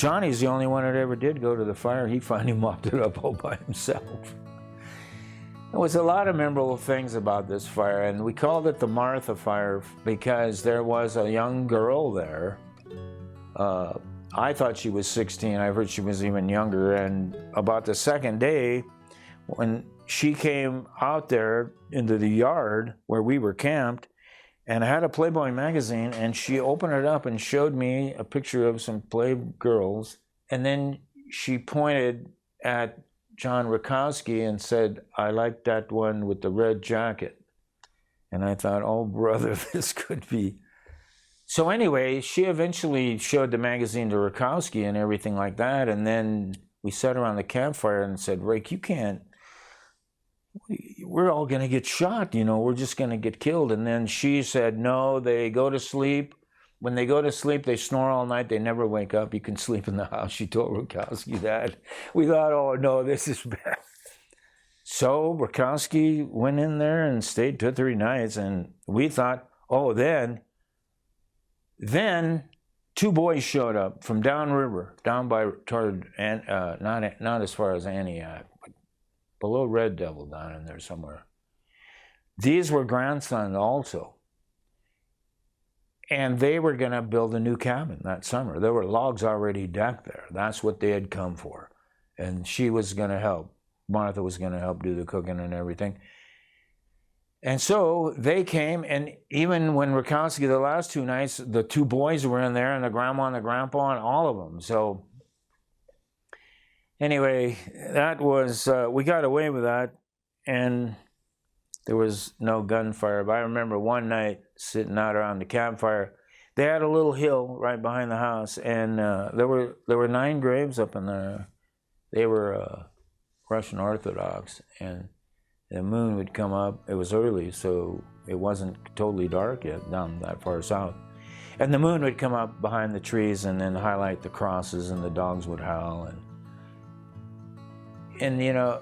Johnny's the only one that ever did go to the fire. He finally mopped it up all by himself. There was a lot of memorable things about this fire, and we called it the Martha Fire because there was a young girl there. I thought she was 16. I heard she was even younger. And about the second day, when she came out there into the yard where we were camped, and I had a Playboy magazine, and she opened it up and showed me a picture of some Playgirls, and then she pointed at John Rakowski and said, "I like that one with the red jacket." And I thought, oh brother, this could be. So anyway, she eventually showed the magazine to Rakowski and everything like that, and then we sat around the campfire and said, "Rick, you can't, we're all gonna get shot, you know, we're just gonna get killed." And then she said, "No, they go to sleep. When they go to sleep, they snore all night. They never wake up. You can sleep in the house." She told Rakowski that. We thought, oh no, this is bad. So Rakowski went in there and stayed 2 or 3 nights, and we thought, oh, then 2 boys showed up from downriver, down by toward, not as far as Antioch, but below Red Devil down in there somewhere. These were grandsons also. And they were going to build a new cabin that summer. There were logs already decked there. That's what they had come for. And she was going to help. Martha was going to help do the cooking and everything. And so they came, and even when Rakowski, the last 2 nights, the 2 boys were in there, and the grandma and the grandpa, and all of them. So anyway, that was, we got away with that, and there was no gunfire. But I remember one night sitting out around the campfire. They had a little hill right behind the house, and there were 9 graves up in there. They were Russian Orthodox, and the moon would come up. It was early, so it wasn't totally dark yet down that far south. And the moon would come up behind the trees and then highlight the crosses, and the dogs would howl. And you know,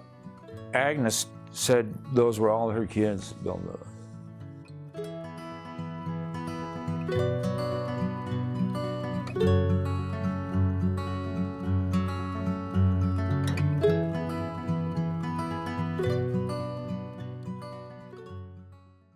Agnes said those were all her kids built